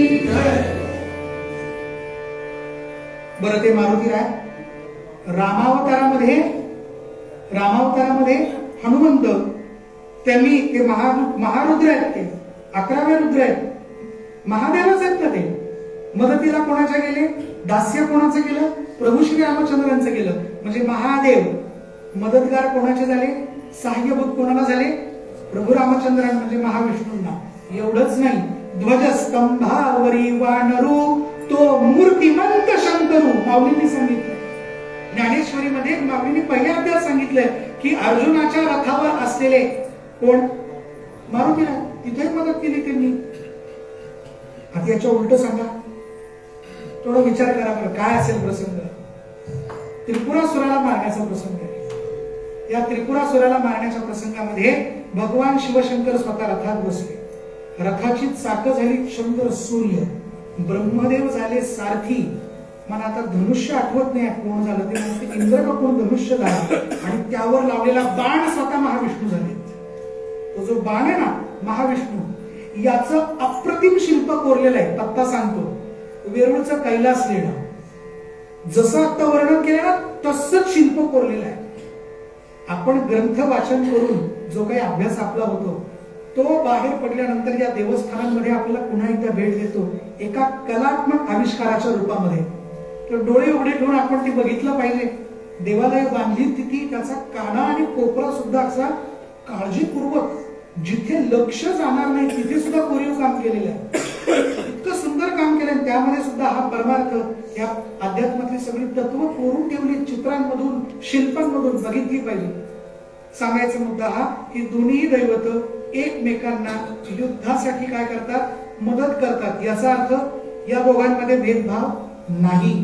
बरं, ते मारुतीराय रामावतारामध्ये हनुमंत त्यांनी ते महारुद्र आहेत, ते 11वे रुद्र आहेत, महादेवच आहेत ना. ते मदतीला कोणाच्या गेले? दास्य कोणाचं केलं? प्रभू श्री रामचंद्रांचं केलं. म्हणजे महादेव मदतगार कोणाचे झाले? सहाय्यभूत कोणाला झाले? प्रभू रामचंद्रां म्हणजे महाविष्णूंना. एवढंच नाही, ध्वजस्तंभावरी वानरू तो मूर्तिमंत शंकरू. माऊलींनी सांगितलं ज्ञानेश्वरीमध्ये, माऊलींनी पहिल्या अध्यायात सांगितलंय की अर्जुनाच्या रथावर असलेले कोण? मारुतीला. तिथे मदत केली त्यांनी. आता याच्या उलट सांगा, थोडा विचार करा बरं, काय असेल प्रसंग? त्रिपुरासुराला मारण्याचा प्रसंग आहे. या त्रिपुरासुराला मारण्याच्या प्रसंगामध्ये भगवान शिवशंकर स्वतः रथात बसले. रथाची चाकं झाली चंद्र सूर्य, ब्रह्मदेव झाले सारथी. मला आता धनुष्य आठवत नाही कोण झालं ते, म्हणजे इंद्र का कोण धनुष्य झाला, आणि त्यावर लावलेला बाण स्वतः महाविष्णू झाले. तो जो बाण आहे ना महाविष्णू, याचं अप्रतिम शिल्प कोरलेलं आहे. पत्ता सांगतो, वेरूळचं कैलास लेणं जसं आता वर्णन केलं ना तसंच शिल्प कोरलेलं आहे. आपण ग्रंथ वाचन करून जो काही अभ्यास आपला होतो तो बाहेर पडल्यानंतर या देवस्थानांमध्ये आपल्याला पुन्हा एकदा भेट देतो एका कलात्मक आविष्काराच्या रूपामध्ये. तर डोळे उघडे ठेवून आपण ते बघितलं पाहिजे. देवालय बांधली तिथे त्याचा काना आणि कोपरा सुद्धा असा काळजीपूर्वक जिथे लक्ष जाणार नाही तिथे सुद्धा कोरीव काम केलेलं आहे. इतकं सुंदर काम केलं. त्यामध्ये सुद्धा हा परमार्थ, या अध्यात्मातली सगळी तत्व कोरून ठेवली, चित्रांमधून शिल्पांमधून बघितली पाहिजे. सांगायचा मुद्दा हा की दोन्ही दैवत एकमेकांना युद्धासाठी काय करतात? मदत करतात. याचा अर्थ या दोघांमध्ये भेदभाव नाही,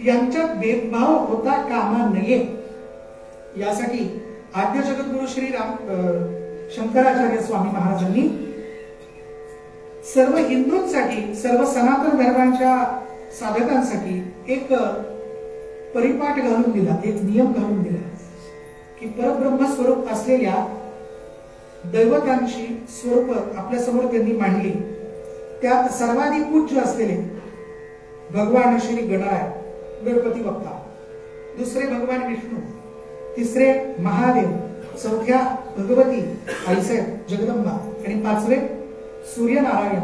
यांच्यात भेदभाव होता कामा नये. यासाठी आद्य जगद्गुरु श्री शंकराचार्य स्वामी महाराजांनी सर्व हिंदूंसाठी, सर्व सनातन धर्मांच्या साधकांसाठी एक परिपाठ घालून दिला, एक नियम घालून दिला की परब्रह्म स्वरूप असलेल्या दैवतांची स्वरूप आपल्या समोर त्यांनी मांडली. त्यात सर्वाधिक पूज्य असलेले भगवान श्री गणराय गणपती बाप्पा, दुसरे भगवान विष्णू, तिसरे महादेव, चौथ्या भगवती आईसाहेब जगदंबा आणि पाचवे सूर्यनारायण.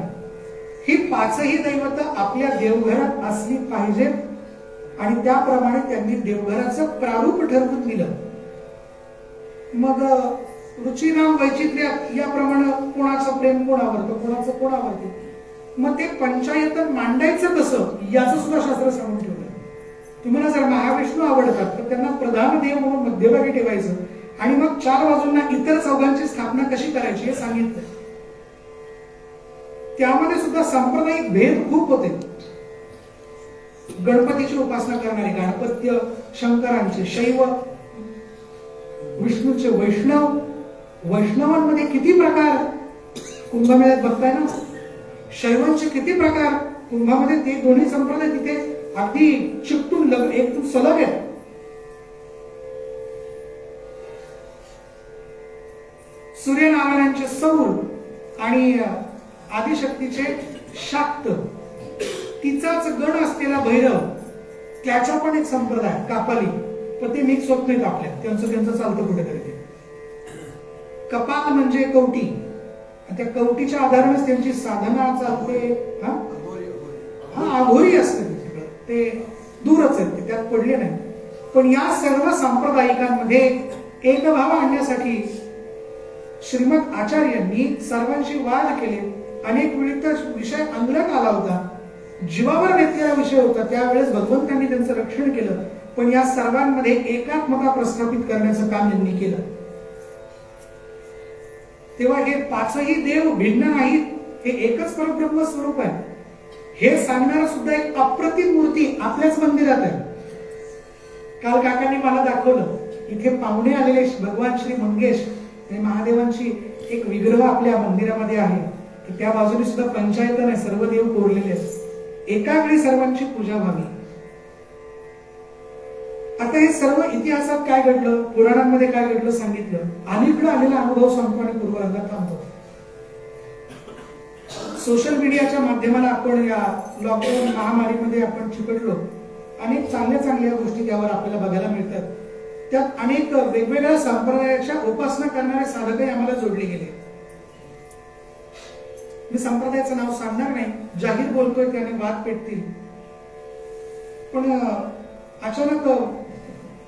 ही पाचही दैवत आपल्या देवघरात असली पाहिजेत आणि त्याप्रमाणे त्यांनी देवघराचं प्रारूप ठरवून दिलं. मग रुचिनाम वैचित्र्यात याप्रमाणे कोणाचं प्रेम कोणावरतं, कोणाचं कोणावरती, मग ते पंचायतन मांडायचं कसं याचं सुद्धा शास्त्र सांगून ठेवलं. तुम्हाला जर महाविष्णू आवडतात तर त्यांना प्रधान देव म्हणून मध्यभागी ठेवायचं आणि मग 4 बाजूंना इतर चौघांची स्थापना कशी करायची हे सांगितलं. त्यामध्ये सुद्धा सांप्रदायिक भेद खूप होते. गणपतीची उपासना करणारे गणपत्य शंकरांचे शैव, विष्णूचे वैष्णव, वैष्णवांमध्ये किती प्रकार कुंभमेळ्यात बघताय ना. शैवांचे किती प्रकार कुंभामध्ये, ते दोन्ही संप्रदाय तिथे अगदी चिकटून एक सलग आहेत. सूर्यनारायणांचे सौर आणि आदिशक्तीचे शाक्त, तिचाच गण असलेला भैरव, त्याचा पण एक संप्रदाय कापाली, पण ते मिक्स होत नाहीत आपल्या, त्यांचं चालतं कुठेतरी ते. कपाल म्हणजे कवटी, त्या कवटीच्या आधारानेच त्यांची साधना चालते. अघोरी असते ते, दूरच आहेत ते, त्यात पडले नाही. पण या सर्व सांप्रदायिकांमध्ये एकभाव आणण्यासाठी श्रीमद आचार्यांनी सर्वांशी वाद केले. अनेक वेळी तर विषय अंगलट आला होता, जीवावर घेतलेला विषय होता. त्यावेळेस भगवंतांनी त्यांचं रक्षण केलं. पण या सर्वांमध्ये एकात्मता प्रस्थापित करण्याचं काम त्यांनी केलं. तेव्हा हे पाचही देव भिन्न नाहीत, हे एकच परब्रह्म स्वरूप आहे हे सांगणारा सुद्धा एक अप्रतिम मूर्ती आपल्याच मंदिरात आहे. काल काकांनी मला दाखवलं, इथे पाहुणे आलेले भगवान श्री मंगेश आणि महादेवांची एक विग्रह आपल्या मंदिरामध्ये आहे. त्या बाजूने सुद्धा पंचायतन आहे, सर्व देव कोरलेले आहेत. एका वेळी सर्वांची पूजा व्हावी. आता हे सर्व इतिहासात काय घडलं, पुराणांमध्ये काय घडलं सांगितलं. अलीकडे आलेला अनुभव सांगतो आणि पूर्वरंगात थांबतो. सोशल मीडियाच्या माध्यमाला आपण या लॉकडाऊन महामारीमध्ये आपण चिकटलो. अनेक चांगल्या गोष्टी त्यावर आपल्याला बघायला मिळतात. त्यात अनेक वेगवेगळ्या संप्रदायाच्या उपासना करणारे साधकही आम्हाला जोडले गेले. मी संप्रदायाचं नाव सांगणार नाही, जाहीर बोलतोय त्याने वाद पेटतील. पण अचानक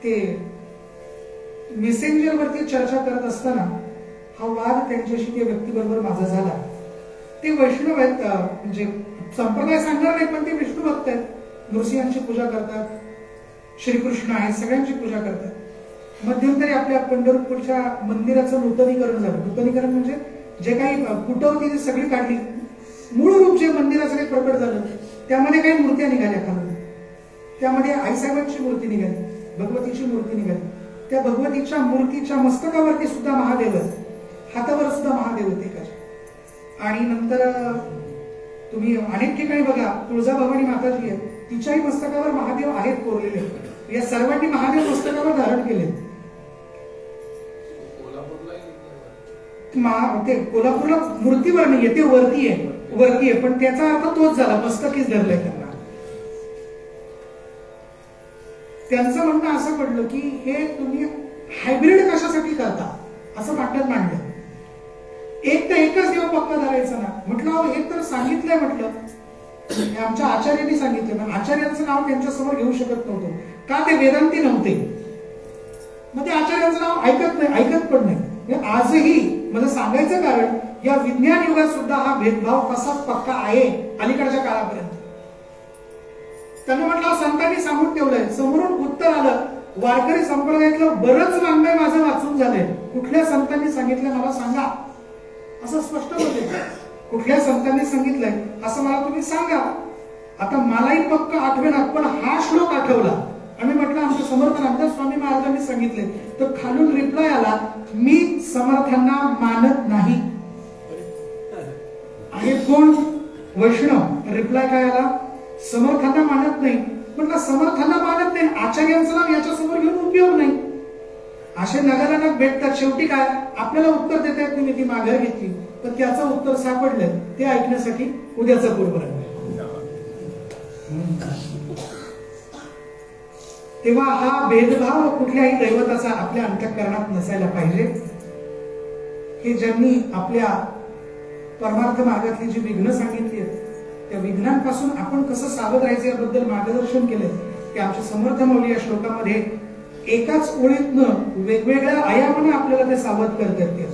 ते मेसेंजर वरती चर्चा करत असताना हा वाद त्यांच्याशी त्या व्यक्तीबरोबर माझा झाला. ते वैष्णव आहेत, म्हणजे संप्रदाय सांगणार नाही, पण ते विष्णू भक्त आहेत. नृसिंहांची पूजा करतात, श्रीकृष्ण आहेत, सगळ्यांची पूजा करतात. मध्यंतरी आपल्या पंढरपूरच्या मंदिराचं नूतनीकरण झालं. नूतनीकरण म्हणजे जे काही कुटवती सगळी काढली, मूळ रूप जे मंदिराचं काही प्रकट झालं, त्यामध्ये काही मूर्त्या निघाल्या खालून. त्यामध्ये आईसाहेबांची मूर्ती निघाली, भगवतीची मूर्ती निघाली. त्या भगवतीच्या मूर्तीच्या मस्तकावरती सुद्धा महादेव आहेत, हातावर सुद्धा महादेव होते का. आणि नंतर तुम्ही अनेक ठिकाणी बघा, तुळजाभवानी माताजी आहेत, तिच्याही मस्तकावर महादेव आहेत कोरलेले. या सर्वांनी महादेव मस्तकावर धारण केले. ते कोल्हापूरला मूर्तीवर नाहीये, ते वरती आहे. पण त्याचा अर्थ तोच झाला, मस्तकीच धरलंय त्यांना. त्यांचं म्हणणं असं पडलं की हे तुम्ही हायब्रिड कशासाठी करता, असं पाठ्यात मांडलं. एक तर एकच देव पक्का धरायचा ना. म्हटलं हे तर सांगितलंय, म्हटलं आमच्या आचार्यांनी सांगितलं. आचार्यांचं नाव त्यांच्या समोर घेऊ शकत नव्हतं का, ते वेदांती नव्हते. मग ते आचार्यांचं नाव ऐकत पण नाही. आजही मला सांगायचं कारण, या विज्ञान युगात सुद्धा हा भेदभाव तसाच पक्का आहे अलीकडच्या काळापर्यंत. त्यांना म्हटलं संतांनी सांगून ठेवलंय. समोरून उत्तर आलं, वारकरी संप्रदायातलं बरंच वाङ्मय माझं वाचून झालंय, कुठल्या संतांनी सांगितलं मला सांगा, असं स्पष्ट होते. कुठल्या संतांनी सांगितलंय असं मला तुम्ही सांगा. आता मलाही पक्क आठवेना, पण हा श्लोक आठवला. आणि म्हटलं आमच्या समर्थ नामदेव स्वामी महाराजांनी सांगितले. तर खालून रिप्लाय आला, मी समर्थांना मानत नाही. आहे कोण? वैष्णव. रिप्लाय काय आला, समर्थांना मानत नाही. म्हटलं समर्थांना मानत नाही, आचार्यांचं नाव याच्यासमोर घेऊन उपयोग नाही. असे नगाला भेटतात. शेवटी काय आपल्याला उत्तर देता येत नाही, ती माघार घेतली. तर त्याचं उत्तर सापडलं, ते ऐकण्यासाठी उद्याचा पूर्वरंग. तेव्हा हा भेदभाव कुठल्याही दैवताचा आपल्या अंतःकरणात नसायला पाहिजे. हे ज्यांनी आपल्या परमार्थ मार्गातली जी विघ्न सांगितली आहेत, त्या विघ्नांपासून आपण कसं सावध राहायचं याबद्दल मार्गदर्शन केलंय. ते आमचे समर्थ मौली या श्लोकामध्ये एकाच ओळीतनं वेगवेगळ्या आयामाने आपल्याला ते सावध करतात. ते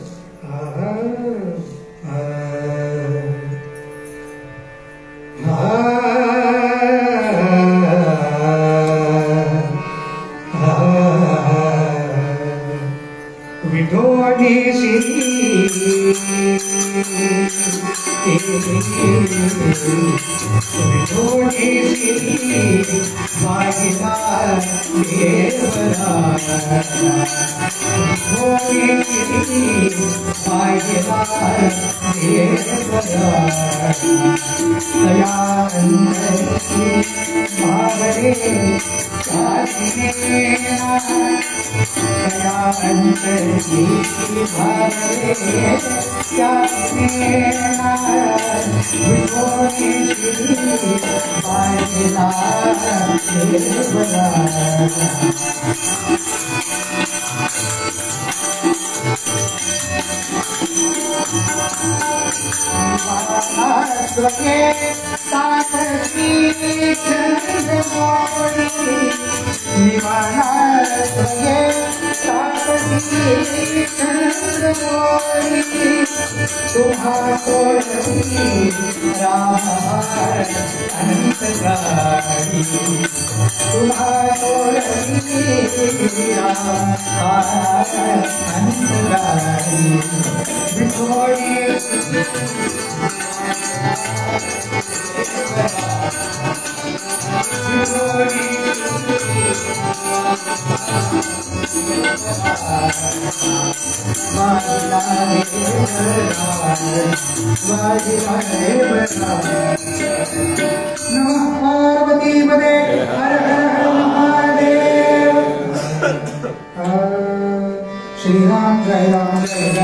श्रीराम जय राम जय